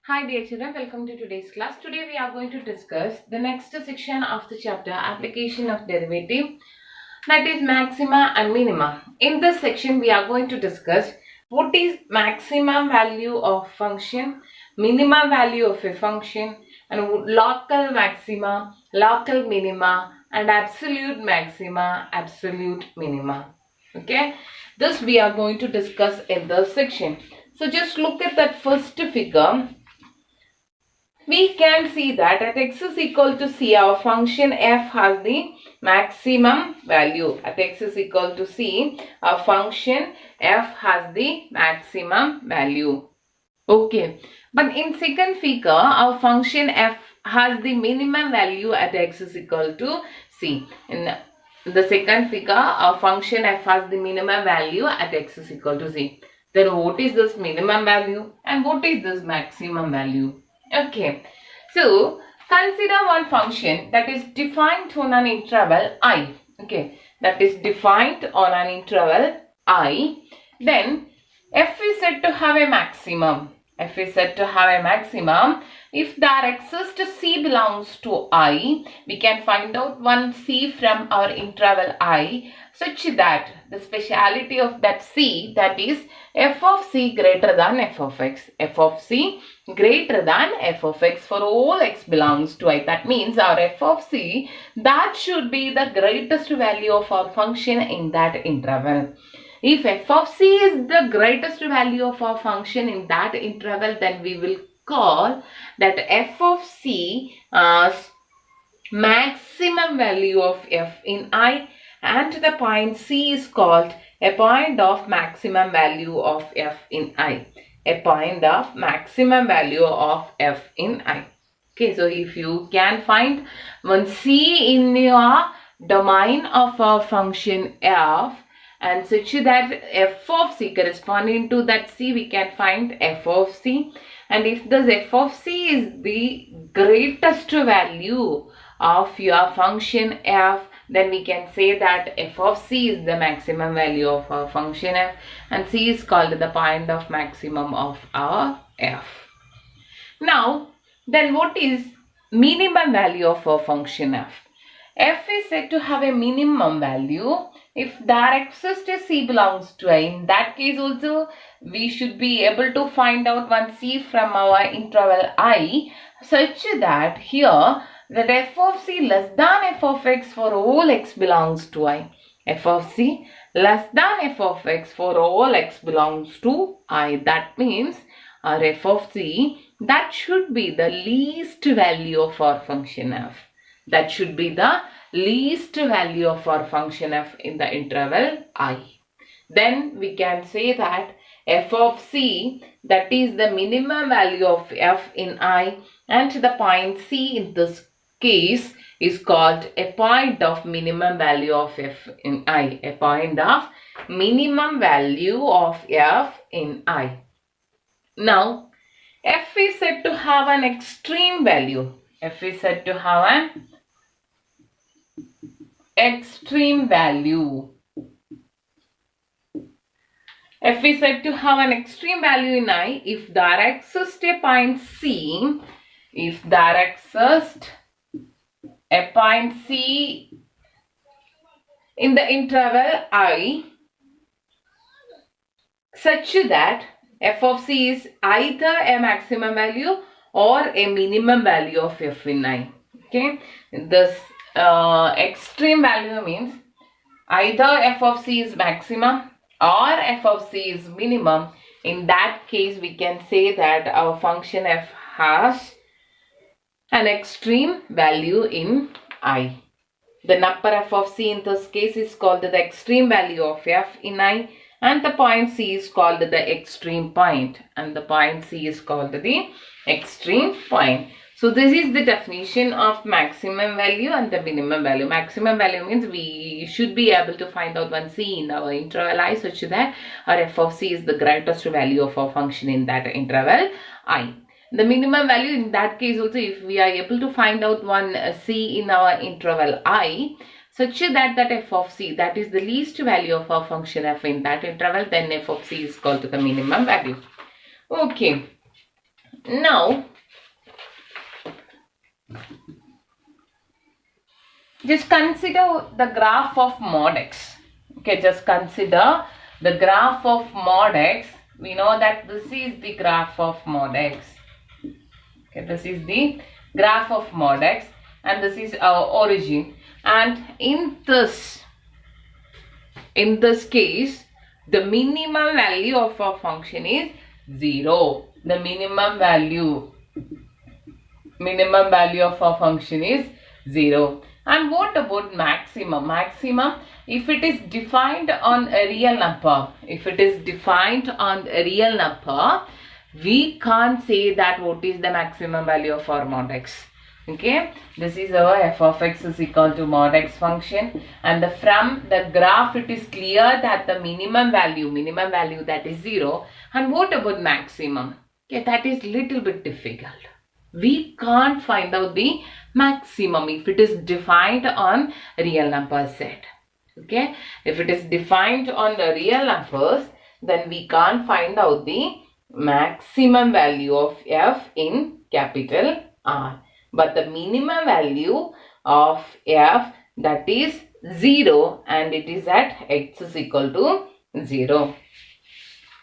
Hi dear children, welcome to today's class. Today we are going to discuss the next section of the chapter application of derivative, that is maxima and minima. In this section we are going to discuss what is maximum value of function, minimum value of a function, and local maxima, local minima, and absolute maxima, absolute minima. Okay, this we are going to discuss in this section. So just look at that first figure. We can see that at x is equal to c, our function f has the maximum value. At x is equal to c, our function f has the maximum value. Okay, but in second figure, our function f has the minimum value at x is equal to c. In the second figure, our function f has the minimum value at x is equal to c. Then what is this minimum value and what is this maximum value? Okay, so consider one function that is defined on an interval I. Okay, that is defined on an interval I. Then f is said to have a maximum. F is said to have a maximum. If there exists c belongs to I, we can find out one c from our interval I such that the speciality of that c, that is f of c greater than f of x. F of c greater than f of x for all x belongs to I. That means our f of c, that should be the greatest value of our function in that interval. If f of c is the greatest value of our function in that interval, then we will call that f of c as maximum value of f in I, and the point c is called a point of maximum value of f in I. A point of maximum value of f in I. Okay, so if you can find one c in your domain of our function f, and such that f of c corresponding to that c, we can find f of c. And if this f of c is the greatest value of your function f, then we can say that f of c is the maximum value of our function f, and c is called the point of maximum of our f. Now, then what is minimum value of our function f? F is said to have a minimum value if there exists a c belongs to I. In that case also, we should be able to find out one c from our interval I such that here that f of c less than f of x for all x belongs to I. F of c less than f of x for all x belongs to I. That means our f of c, that should be the least value of our function f. That should be the least value of our function f in the interval I. Then we can say that f of c, that is the minimum value of f in I, and the point c in this case is called a point of minimum value of f in I. A point of minimum value of f in I. Now, f is said to have an extreme value. F is said to have an extreme value. F is said to have an extreme value in I if there exists a point C, if there exists a point C in the interval I such that f of c is either a maximum value or a minimum value of f in I. Okay, this extreme value means either f of c is maximum or f of c is minimum. In that case, we can say that our function f has an extreme value in I. The number f of c in this case is called the extreme value of f in I, and the point c is called the extreme point, and the point c is called the extreme point. So this is the definition of maximum value and the minimum value. Maximum value means we should be able to find out one c in our interval I such that our f of c is the greatest value of our function in that interval I. The minimum value in that case also, if we are able to find out one c in our interval I such that f of c, that is the least value of our function f in that interval, then f of c is called to the minimum value. Okay. Now, just consider the graph of mod x. Okay, just consider the graph of mod x. We know that this is the graph of mod x. Okay, this is the graph of mod x and this is our origin. And in this case, the minimum value of our function is 0. The minimum value of our function is 0. And what about maximum? Maximum, if it is defined on a real number, we can't say that what is the maximum value of our mod x. Okay, this is our f of x is equal to mod x function, and from the graph it is clear that the minimum value that is 0. And what about maximum? Okay, that is little bit difficult. We can't find out the maximum if it is defined on real number set. Okay, if it is defined on the real numbers, then we can't find out the maximum value of f in capital R. But the minimum value of f, that is 0, and it is at x is equal to 0.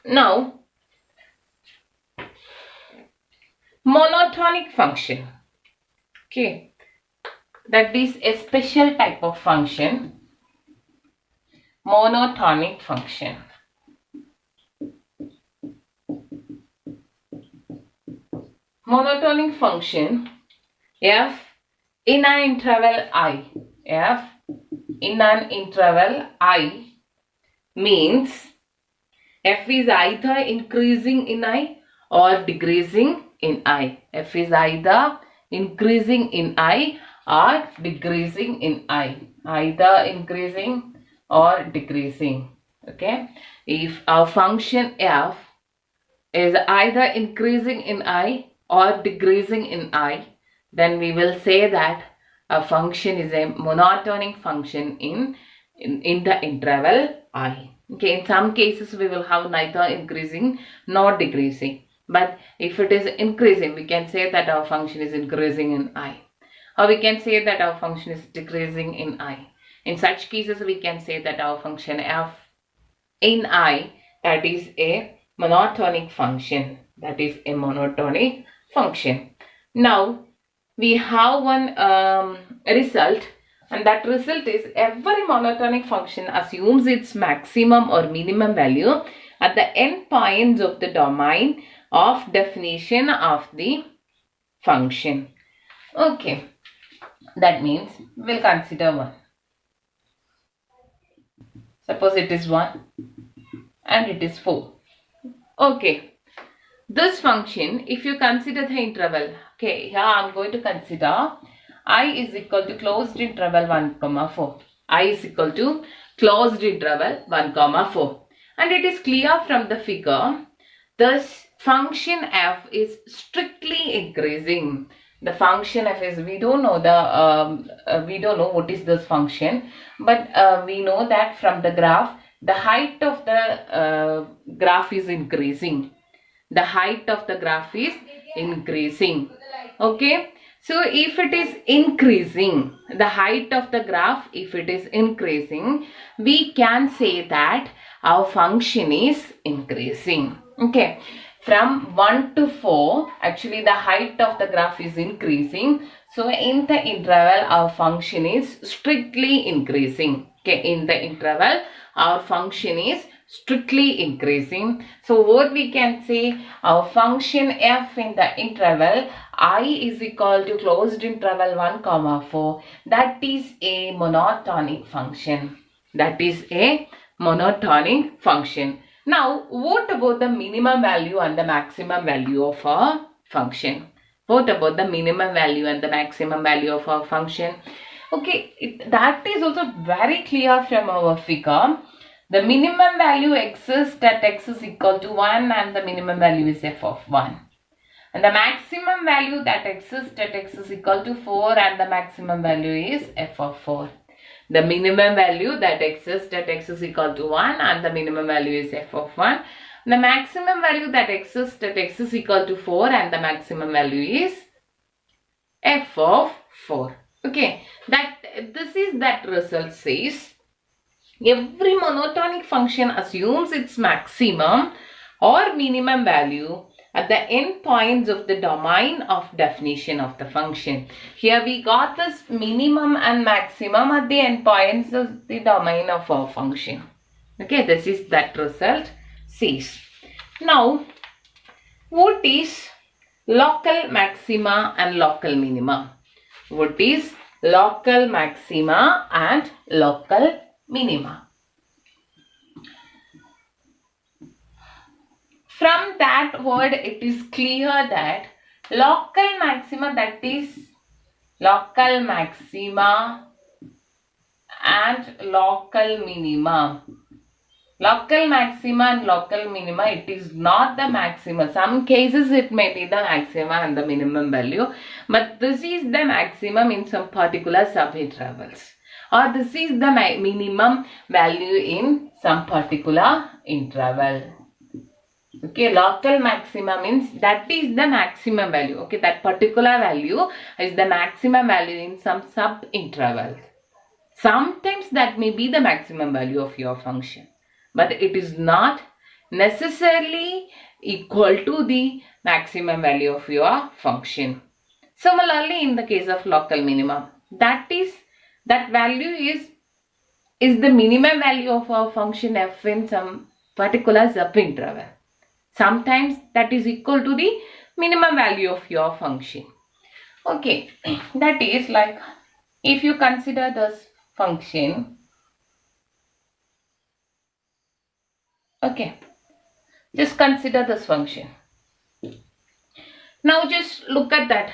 Now, monotonic function. Okay, that is a special type of function. Monotonic function. Monotonic function, f in an interval I. F in an interval I means f is either increasing in I or decreasing in I. F is either increasing in I or decreasing in I. Either increasing or decreasing. Okay. If our function f is either increasing in I or decreasing in I, then we will say that a function is a monotonic function in the interval I. Okay, in some cases we will have neither increasing nor decreasing. But if it is increasing, we can say that our function is increasing in I. Or we can say that our function is decreasing in I. In such cases, we can say that our function f in I, that is a monotonic function. That is a monotonic function. Now, we have one result, and that result is every monotonic function assumes its maximum or minimum value at the end points of the domain of definition of the function. Okay, that means we'll consider one. Suppose it is 1 and it is 4. Okay. This function, if you consider the interval, okay, here I am going to consider I is equal to closed interval 1, 4. I is equal to closed interval 1, 4. And it is clear from the figure, this function f is strictly increasing. The function f is, we don't know what is this function, but we know that from the graph, the height of the graph is increasing. The height of the graph is increasing. Okay. So if it is increasing, the height of the graph, if it is increasing, we can say that our function is increasing. Okay. From 1 to 4, actually the height of the graph is increasing. So in the interval, our function is strictly increasing. Okay. In the interval, our function is strictly increasing. So what we can say, our function f in the interval I is equal to closed interval 1, 4. That is a monotonic function. That is a monotonic function. Now, what about the minimum value and the maximum value of our function? What about the minimum value and the maximum value of our function? Okay, that is also very clear from our figure. The minimum value exists at x is equal to 1 and the minimum value is f of 1. And the maximum value that exists at x is equal to 4 and the maximum value is f of 4. The minimum value that exists at x is equal to 1 and the minimum value is f of 1. The maximum value that exists at x is equal to 4 and the maximum value is f of 4. Okay, that result says every monotonic function assumes its maximum or minimum value at the end points of the domain of definition of the function. Here we got this minimum and maximum at the end points of the domain of our function. Okay, this is that result says. Now, what is local maxima and local minima? What is local maxima and local minima? From that word, it is clear that local maxima, that is local maxima and local minima. Local maxima and local minima, it is not the maxima. Some cases it may be the maxima and the minimum value, but this is the maximum in some particular subintervals, or this is the minimum value in some particular interval. Okay, local maxima means that is the maximum value. Okay, that particular value is the maximum value in some subinterval. Sometimes that may be the maximum value of your function, but it is not necessarily equal to the maximum value of your function. Similarly, in the case of local minimum, that value is the minimum value of our function f in some particular subinterval. Sometimes that is equal to the minimum value of your function. Okay, that is like if you consider this function. Okay, just consider this function. Now just look at that.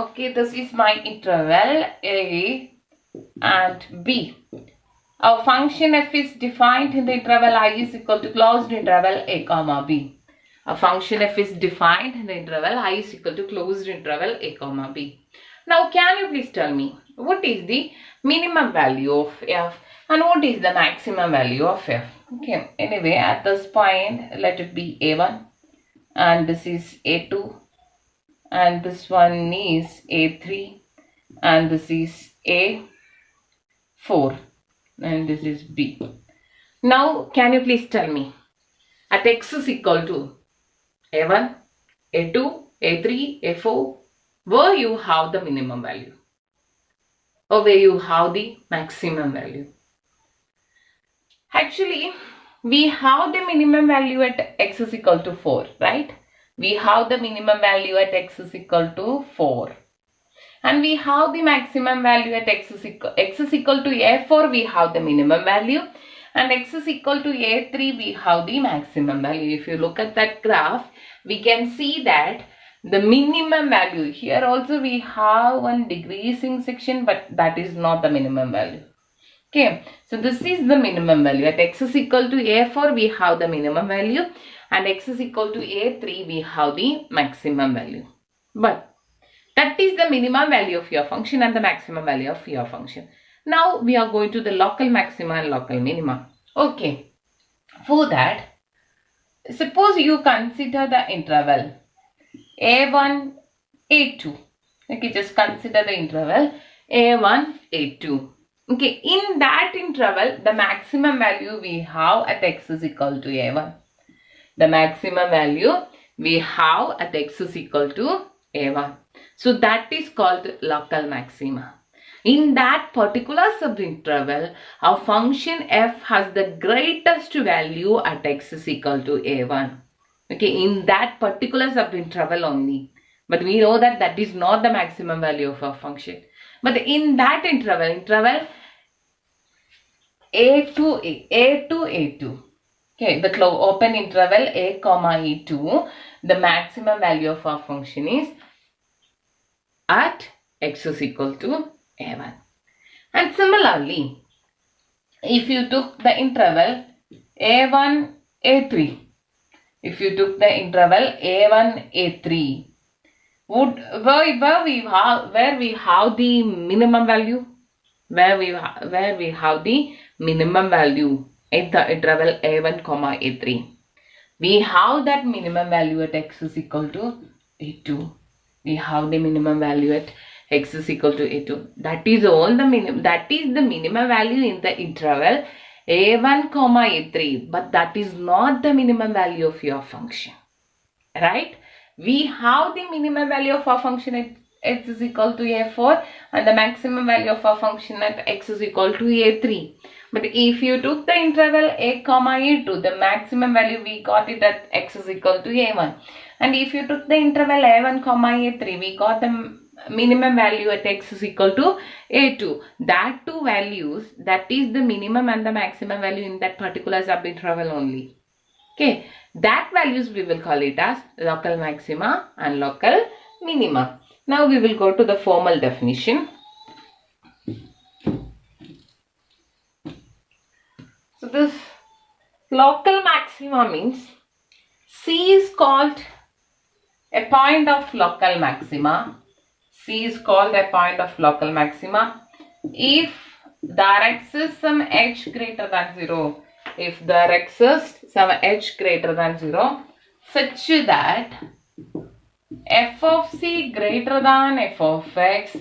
Okay, this is my interval a and b. Our function f is defined in the interval I is equal to closed interval a comma b. A function f is defined in the interval I is equal to closed interval a comma b. Now can you please tell me what is the minimum value of f and what is the maximum value of f? Okay, anyway, at this point let it be a1 and this is a2 and this one is a3 and this is a4 and this is b. Now can you please tell me at x is equal to a1, a2, a3, a4, where you have the minimum value or where you have the maximum value? Actually, we have the minimum value at x is equal to 4, right? We have the minimum value at x is equal to 4. And we have the maximum value at x is equal to a4, we have the minimum value. And x is equal to a3, we have the maximum value. If you look at that graph, we can see that the minimum value, here also we have one decreasing section, but that is not the minimum value. Okay, so this is the minimum value. At x is equal to a4, we have the minimum value, and x is equal to a3, we have the maximum value. But that is the minimum value of your function and the maximum value of your function. Now we are going to the local maxima and local minima. Okay, for that, suppose you consider the interval a1, a2. Okay, just consider the interval a1, a2. Okay, in that interval, the maximum value we have at x is equal to a1. The maximum value we have at x is equal to a1. So that is called local maxima. In that particular subinterval, our function f has the greatest value at x is equal to a1. Okay, in that particular subinterval only. But we know that that is not the maximum value of our function. But in that interval a to a2, okay, the open interval a comma e2, the maximum value of our function is at x is equal to a1. And similarly, if you took the interval a1, a3, if you took the interval a1, a3, where we have the minimum value, where we have the minimum value at the interval a1 comma a3, We have that minimum value at x is equal to a2. We have the minimum value at x is equal to a2. That is all the minimum. That is the minimum value in the interval a1 comma a3. But that is not the minimum value of your function. Right? We have the minimum value of our function at x is equal to a4 and the maximum value of our function at x is equal to a3. But if you took the interval a comma a2, the maximum value we got it at x is equal to a1. And if you took the interval a1 comma a3, we got the minimum value at x is equal to a2. That two values, that is the minimum and the maximum value in that particular subinterval only. Okay, that values we will call it as local maxima and local minima. Now we will go to the formal definition. So this local maxima means C is called a point of local maxima. C is called a point of local maxima if there exists some h greater than 0. If there exists some h greater than 0 such that f of c greater than f of x,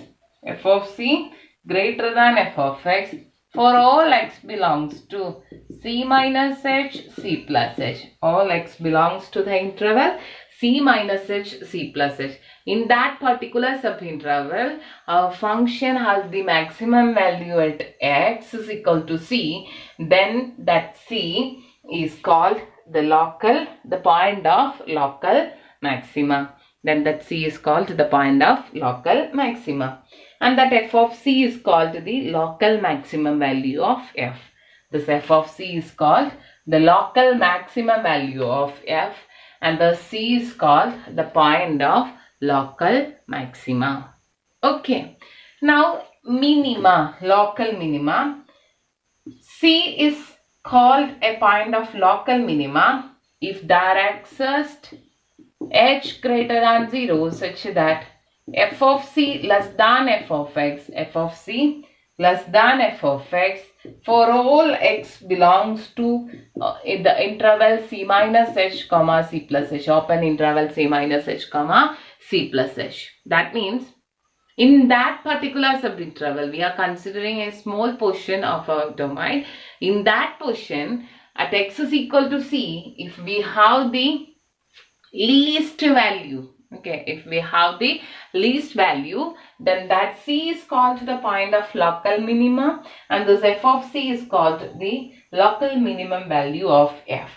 f of c greater than f of x for all x belongs to c minus h, c plus h. All x belongs to the interval c minus h, c plus h. In that particular subinterval, our function has the maximum value at x is equal to c. Then that c is called the point of local maxima. Then that c is called the point of local maxima. And that f of c is called the local maximum value of f. This f of c is called the local maximum value of f. And the c is called the point of local maxima. Okay. Now minima, local minima. C is called a point of local minima if there exists h greater than 0 such that f of c less than f of x, f of c less than f of x for all x belongs to in the interval c minus h comma c plus h, open interval c minus h comma c plus h. That means in that particular subinterval we are considering a small portion of our domain. In that portion at x is equal to c, if we have the least value, okay, if we have the least value, then that c is called the point of local minima and this f of c is called the local minimum value of f.